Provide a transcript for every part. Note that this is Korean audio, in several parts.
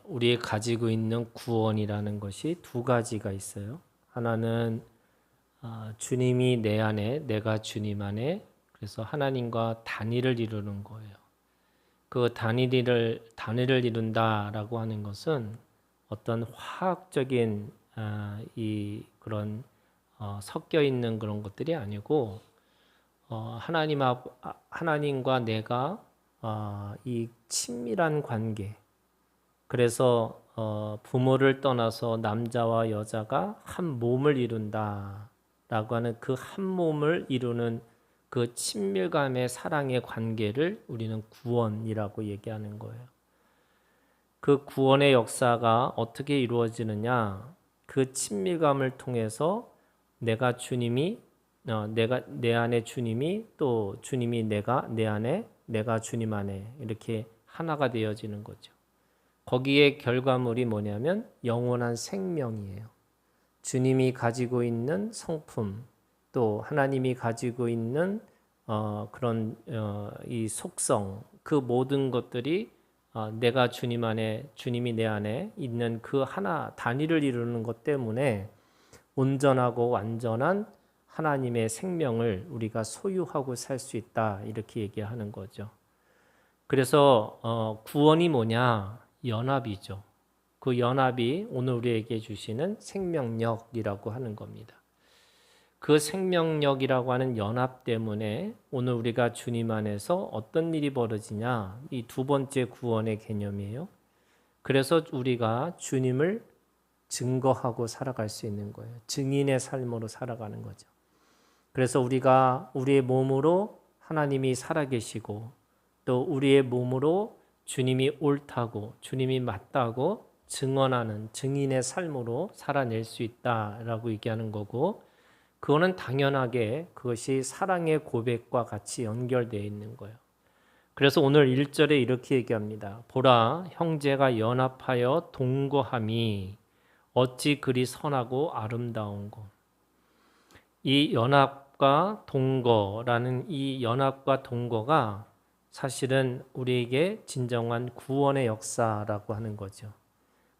우리 가지고 있는 구원이라는 것이 두 가지가 있어요. 하나는 주님이 내 안에, 내가 주님 안에, 그래서 하나님과 단일을 이루는 거예요. 그 단일을 이룬다라고 하는 것은 어떤 화학적인 그런 섞여 있는 그런 것들이 아니고 하나님과 내가 이 친밀한 관계. 그래서 부모를 떠나서 남자와 여자가 한 몸을 이룬다라고 하는 그 한 몸을 이루는 그 친밀감의 사랑의 관계를 우리는 구원이라고 얘기하는 거예요. 그 구원의 역사가 어떻게 이루어지느냐? 그 친밀감을 통해서 내가 내 안에 주님이, 또 주님이 내 안에, 내가 주님 안에 이렇게 하나가 되어지는 거죠. 거기에 결과물이 뭐냐면 영원한 생명이에요. 주님이 가지고 있는 성품, 또 하나님이 가지고 있는 이 속성, 그 모든 것들이 내가 주님 안에, 주님이 내 안에 있는 그 하나 단위를 이루는 것 때문에 온전하고 완전한 하나님의 생명을 우리가 소유하고 살 수 있다, 이렇게 얘기하는 거죠. 그래서 구원이 뭐냐? 연합이죠. 그 연합이 오늘 우리에게 주시는 생명력이라고 하는 겁니다. 그 생명력이라고 하는 연합 때문에 오늘 우리가 주님 안에서 어떤 일이 벌어지냐? 이 두 번째 구원의 개념이에요. 그래서 우리가 주님을 증거하고 살아갈 수 있는 거예요. 증인의 삶으로 살아가는 거죠. 그래서 우리가 우리의 몸으로 하나님이 살아계시고, 또 우리의 몸으로 주님이 옳다고, 주님이 맞다고 증언하는 증인의 삶으로 살아낼 수 있다라고 얘기하는 거고, 그거는 당연하게 그것이 사랑의 고백과 같이 연결되어 있는 거예요. 그래서 오늘 1절에 이렇게 얘기합니다. 보라, 형제가 연합하여 동거함이 어찌 그리 선하고 아름다운고. 이 연합과 동거라는 이 연합과 동거가 사실은 우리에게 진정한 구원의 역사라고 하는 거죠.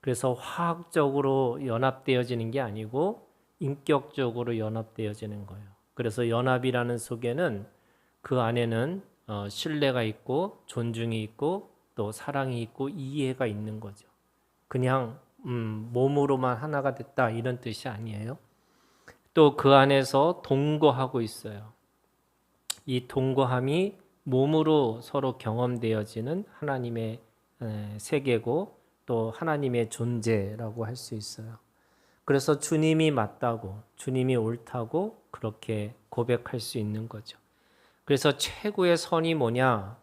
그래서 화학적으로 연합되어지는 게 아니고 인격적으로 연합되어지는 거예요. 그래서 연합이라는 속에는 그 안에는 신뢰가 있고 존중이 있고 또 사랑이 있고 이해가 있는 거죠. 그냥 몸으로만 하나가 됐다 이런 뜻이 아니에요. 또 그 안에서 동거하고 있어요. 이 동거함이 몸으로 서로 경험되어지는 하나님의 세계고 또 하나님의 존재라고 할 수 있어요. 그래서 주님이 맞다고, 주님이 옳다고 그렇게 고백할 수 있는 거죠. 그래서 최고의 선이 뭐냐?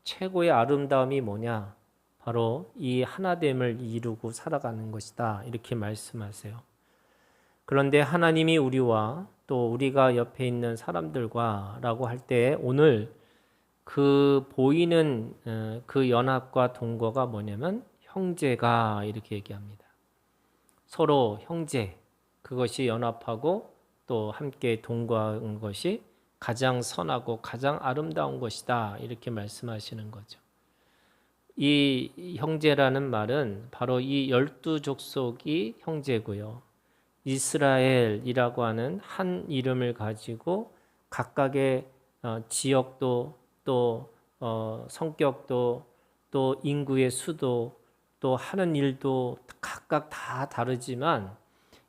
최고의 아름다움이 뭐냐? 바로 이 하나됨을 이루고 살아가는 것이다. 이렇게 말씀하세요. 그런데 하나님이 우리와 또 우리가 옆에 있는 사람들과 라고 할 때 오늘 그 보이는 그 연합과 동거가 뭐냐면 형제가 이렇게 얘기합니다. 서로 형제, 그것이 연합하고 또 함께 동거한 것이 가장 선하고 가장 아름다운 것이다. 이렇게 말씀하시는 거죠. 이 형제라는 말은 바로 이 12족속이 형제고요. 이스라엘이라고 하는 한 이름을 가지고 각각의 지역도 또 성격도 또 인구의 수도 또 하는 일도 각각 다 다르지만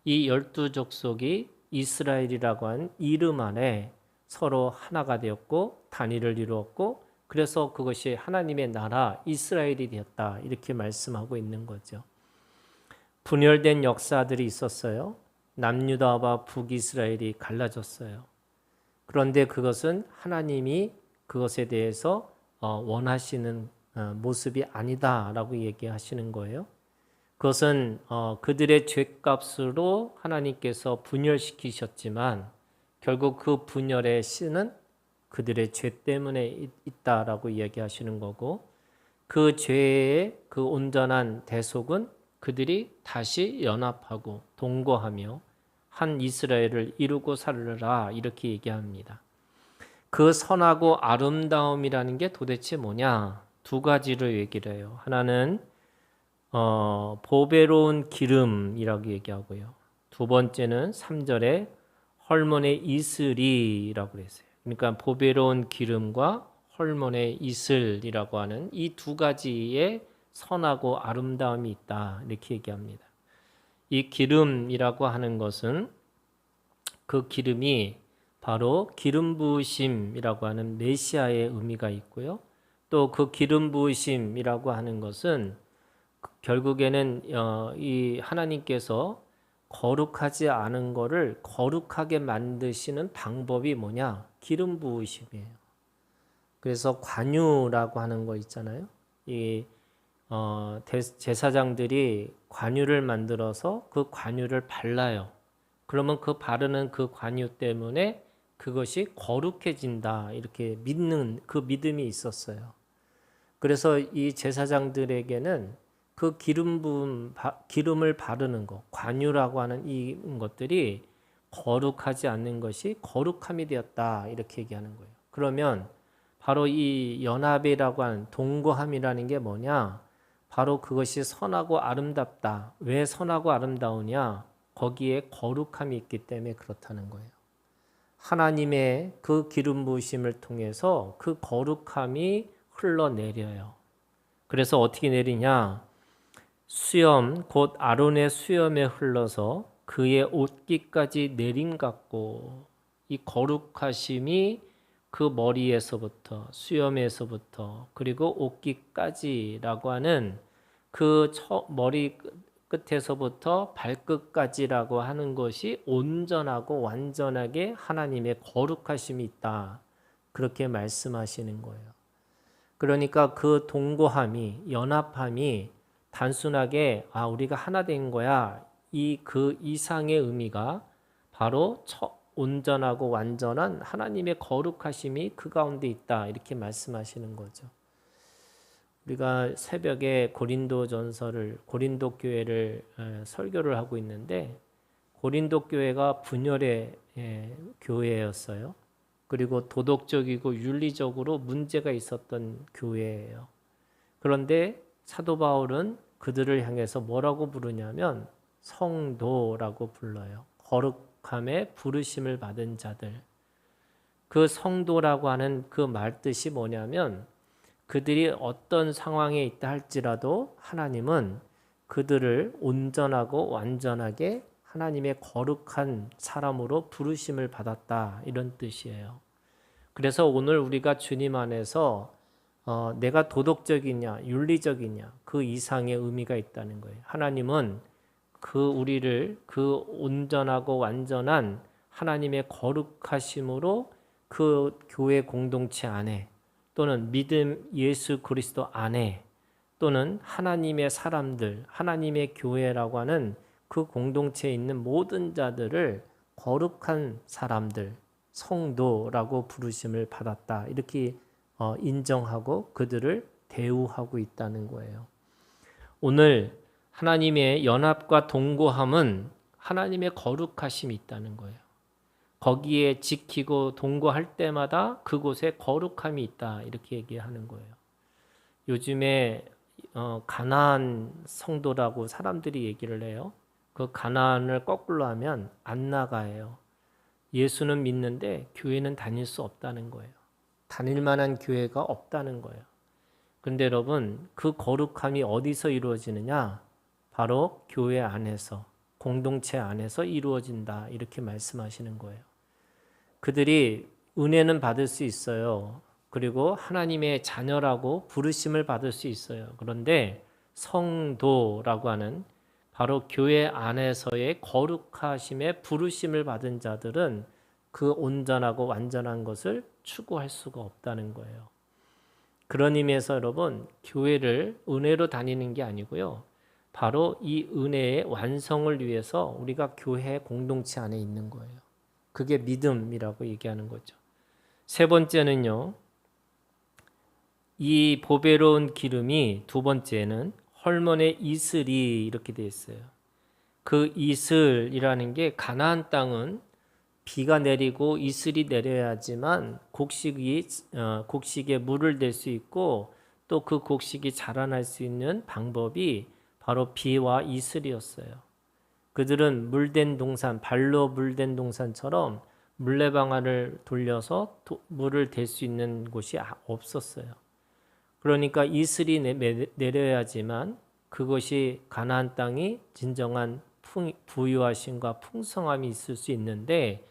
이 12족속이 이스라엘이라고 하는 이름 안에 서로 하나가 되었고 단일을 이루었고, 그래서 그것이 하나님의 나라 이스라엘이 되었다, 이렇게 말씀하고 있는 거죠. 분열된 역사들이 있었어요. 남유다와 북이스라엘이 갈라졌어요. 그런데 그것은 하나님이 그것에 대해서 원하시는 모습이 아니다라고 얘기하시는 거예요. 그것은 그들의 죄값으로 하나님께서 분열시키셨지만 결국 그 분열의 씨는 그들의 죄 때문에 있다라고 이야기하시는 거고, 그 죄의 그 온전한 대속은 그들이 다시 연합하고 동거하며 한 이스라엘을 이루고 살으라, 이렇게 얘기합니다. 그 선하고 아름다움이라는 게 도대체 뭐냐? 두 가지를 얘기를 해요. 하나는 보배로운 기름이라고 얘기하고요. 두 번째는 3절에 헐몬의 이슬이라고 그랬어요. 그러니까 보배로운 기름과 헐몬의 이슬이라고 하는 이 두 가지의 선하고 아름다움이 있다 이렇게 얘기합니다. 이 기름이라고 하는 것은 그 기름이 바로 기름 부으심이라고 하는 메시아의 의미가 있고요. 또 그 기름 부으심이라고 하는 것은 결국에는 이 하나님께서 거룩하지 않은 거를 거룩하게 만드시는 방법이 뭐냐? 기름 부으심이에요. 그래서 관유라고 하는 거 있잖아요. 이 제사장들이 관유를 만들어서 그 관유를 발라요. 그러면 그 바르는 그 관유 때문에 그것이 거룩해진다 이렇게 믿는 그 믿음이 있었어요. 그래서 이 제사장들에게는 그 기름을 바르는 것, 관유라고 하는 이 것들이 거룩하지 않는 것이 거룩함이 되었다 이렇게 얘기하는 거예요. 그러면 바로 이 연합이라고 하는 동거함이라는 게 뭐냐? 바로 그것이 선하고 아름답다. 왜 선하고 아름다우냐? 거기에 거룩함이 있기 때문에 그렇다는 거예요. 하나님의 그 기름 부으심을 통해서 그 거룩함이 흘러내려요. 그래서 어떻게 내리냐? 수염 곧 아론의 수염에 흘러서 그의 옷깃까지 내림 같고 이 거룩하심이 그 머리에서부터 수염에서부터 그리고 옷깃까지라고 하는 그 머리 끝에서부터 발끝까지라고 하는 것이 온전하고 완전하게 하나님의 거룩하심이 있다. 그렇게 말씀하시는 거예요. 그러니까 그 동거함이 연합함이 단순하게 우리가 하나 된 거야. 그 이상의 의미가 바로 온전하고 완전한 하나님의 거룩하심이 그 가운데 있다. 이렇게 말씀하시는 거죠. 우리가 새벽에 고린도 교회를 설교를 하고 있는데 고린도 교회가 분열의 교회였어요. 그리고 도덕적이고 윤리적으로 문제가 있었던 교회예요. 그런데 사도 바울은 그들을 향해서 뭐라고 부르냐면 성도라고 불러요. 거룩함에 부르심을 받은 자들. 그 성도라고 하는 그 말뜻이 뭐냐면 그들이 어떤 상황에 있다 할지라도 하나님은 그들을 온전하고 완전하게 하나님의 거룩한 사람으로 부르심을 받았다 이런 뜻이에요. 그래서 오늘 우리가 주님 안에서 내가 도덕적이냐 윤리적이냐 그 이상의 의미가 있다는 거예요. 하나님은 우리를 그 온전하고 완전한 하나님의 거룩하심으로 그 교회 공동체 안에 또는 믿음 예수 그리스도 안에 또는 하나님의 사람들, 하나님의 교회라고 하는 그 공동체에 있는 모든 자들을 거룩한 사람들, 성도라고 부르심을 받았다. 이렇게 인정하고 그들을 대우하고 있다는 거예요. 오늘 하나님의 연합과 동거함은 하나님의 거룩하심이 있다는 거예요. 거기에 지키고 동거할 때마다 그곳에 거룩함이 있다 이렇게 얘기하는 거예요. 요즘에 가나안 성도라고 사람들이 얘기를 해요. 그 가나안을 거꾸로 하면 안 나가요. 예수는 믿는데 교회는 다닐 수 없다는 거예요. 다닐 만한 교회가 없다는 거예요. 그런데 여러분 그 거룩함이 어디서 이루어지느냐? 바로 교회 안에서 공동체 안에서 이루어진다 이렇게 말씀하시는 거예요. 그들이 은혜는 받을 수 있어요. 그리고 하나님의 자녀라고 부르심을 받을 수 있어요. 그런데 성도라고 하는 바로 교회 안에서의 거룩하심의 부르심을 받은 자들은 그 온전하고 완전한 것을 추구할 수가 없다는 거예요. 그런 의미에서 여러분 교회를 은혜로 다니는 게 아니고요. 바로 이 은혜의 완성을 위해서 우리가 교회 공동체 안에 있는 거예요. 그게 믿음이라고 얘기하는 거죠. 세 번째는요. 이 보배로운 기름이 두 번째는 헐몬의 이슬이 이렇게 되어 있어요. 그 이슬이라는 게 가나안 땅은 비가 내리고 이슬이 내려야지만 곡식에 물을 댈 수 있고 또 그 곡식이 자라날 수 있는 방법이 바로 비와 이슬이었어요. 그들은 물된 동산, 발로 물된 동산처럼 물레방아를 돌려서 물을 댈 수 있는 곳이 없었어요. 그러니까 이슬이 내려야지만 그것이 가나안 땅이 진정한 부유하심과 풍성함이 있을 수 있는데,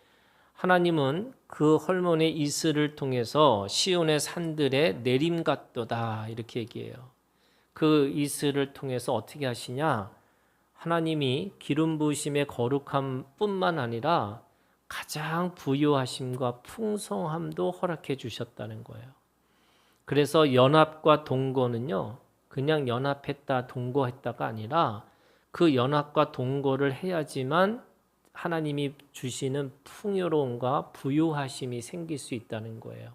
하나님은 그 헐몬의 이슬을 통해서 시온의 산들에 내림 같도다 이렇게 얘기해요. 그 이슬을 통해서 어떻게 하시냐? 하나님이 기름 부으심의 거룩함 뿐만 아니라 가장 부유하심과 풍성함도 허락해 주셨다는 거예요. 그래서 연합과 동거는요, 그냥 연합했다 동거했다가 아니라 그 연합과 동거를 해야지만 하나님이 주시는 풍요로움과 부유하심이 생길 수 있다는 거예요.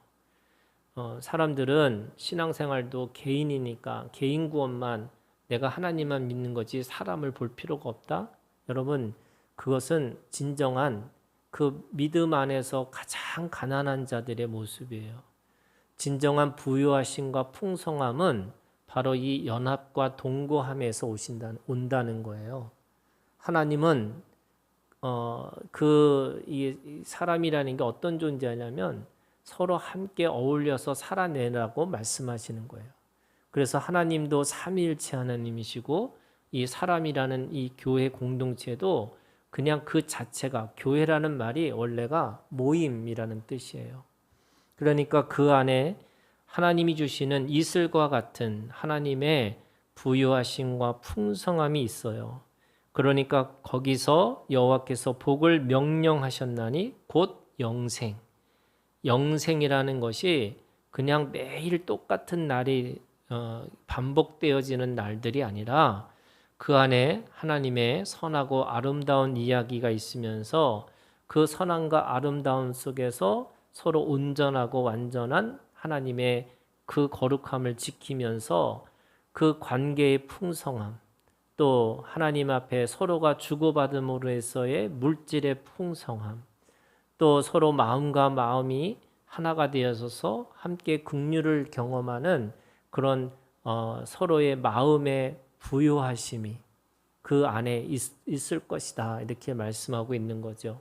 사람들은 신앙생활도 개인이니까 개인 구원만, 내가 하나님만 믿는 거지 사람을 볼 필요가 없다. 여러분, 그것은 진정한 그 믿음 안에서 가장 가난한 자들의 모습이에요. 진정한 부유하심과 풍성함은 바로 이 연합과 동거함에서 온다는 거예요. 하나님은 이 사람이라는 게 어떤 존재냐면 서로 함께 어울려서 살아내라고 말씀하시는 거예요. 그래서 하나님도 삼위일체 하나님이시고 이 사람이라는 이 교회 공동체도 그냥 그 자체가, 교회라는 말이 원래가 모임이라는 뜻이에요. 그러니까 그 안에 하나님이 주시는 이슬과 같은 하나님의 부유하심과 풍성함이 있어요. 그러니까 거기서 여호와께서 복을 명령하셨나니 곧 영생. 영생이라는 것이 그냥 매일 똑같은 날이 반복되어지는 날들이 아니라 그 안에 하나님의 선하고 아름다운 이야기가 있으면서 그 선함과 아름다움 속에서 서로 온전하고 완전한 하나님의 그 거룩함을 지키면서 그 관계의 풍성함, 또 하나님 앞에 서로가 주고받음으로 해서의 물질의 풍성함, 또 서로 마음과 마음이 하나가 되어서 함께 긍휼을 경험하는 그런 서로의 마음의 부유하심이 그 안에 있을 것이다 이렇게 말씀하고 있는 거죠.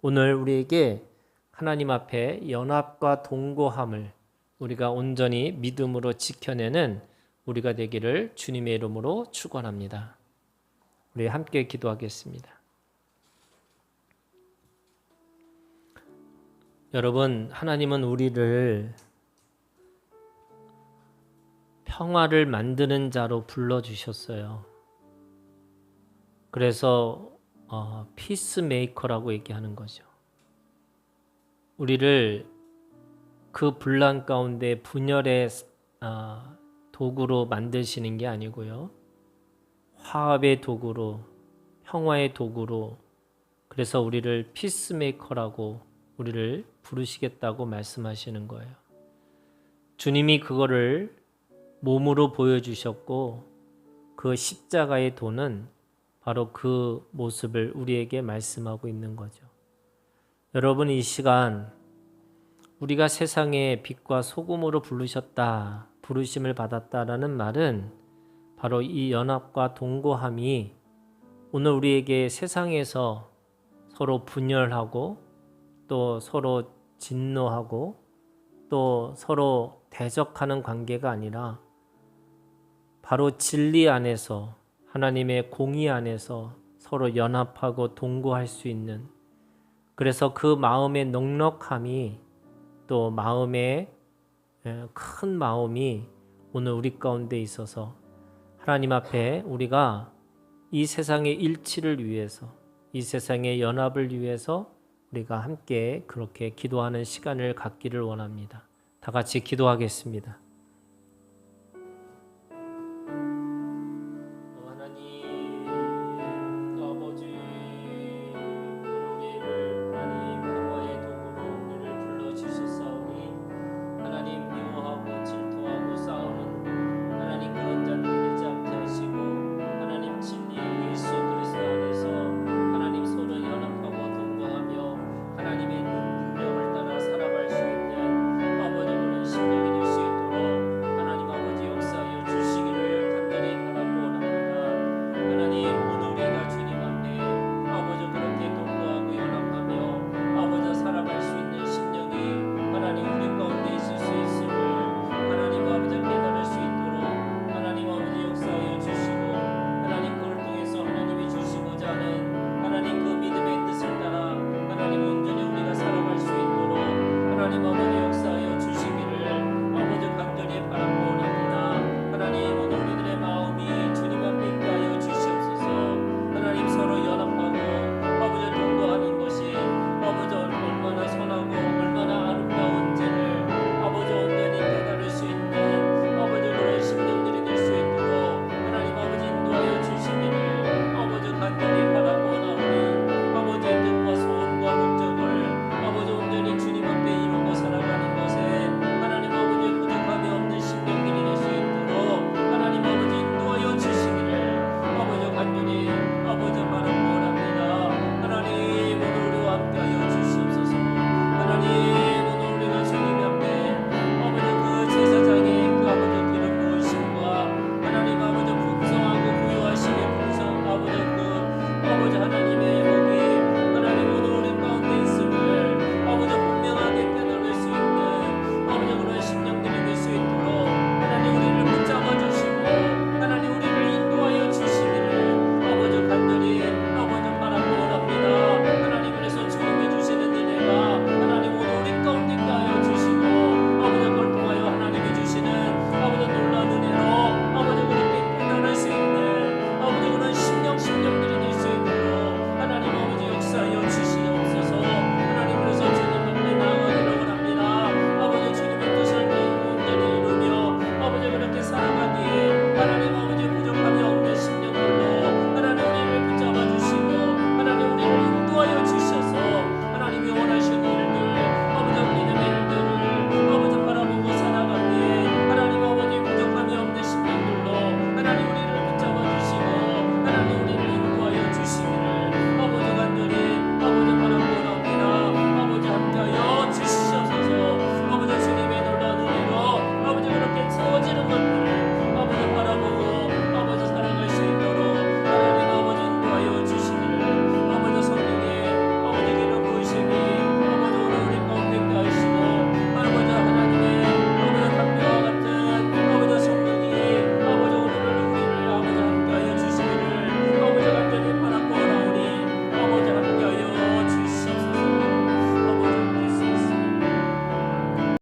오늘 우리에게 하나님 앞에 연합과 동거함을 우리가 온전히 믿음으로 지켜내는 우리가 되기를 주님의 이름으로 축원합니다. 우리 함께 기도하겠습니다. 여러분, 하나님은 우리를 평화를 만드는 자로 불러주셨어요. 그래서 피스메이커라고 얘기하는 거죠. 우리를 그 분란 가운데 분열의 도구로 만드시는 게 아니고요. 화합의 도구로, 평화의 도구로, 그래서 우리를 피스메이커라고 우리를 부르시겠다고 말씀하시는 거예요. 주님이 그거를 몸으로 보여주셨고 그 십자가의 도는 바로 그 모습을 우리에게 말씀하고 있는 거죠. 여러분, 이 시간 우리가 세상의 빛과 소금으로 부르심을 받았다라는 말은 바로 이 연합과 동거함이 오늘 우리에게 세상에서 서로 분열하고 또 서로 진노하고 또 서로 대적하는 관계가 아니라 바로 진리 안에서, 하나님의 공의 안에서 서로 연합하고 동거할 수 있는, 그래서 그 마음의 넉넉함이, 또 마음의 큰 마음이 오늘 우리 가운데 있어서 하나님 앞에 우리가 이 세상의 일치를 위해서, 이 세상의 연합을 위해서 우리가 함께 그렇게 기도하는 시간을 갖기를 원합니다. 다 같이 기도하겠습니다.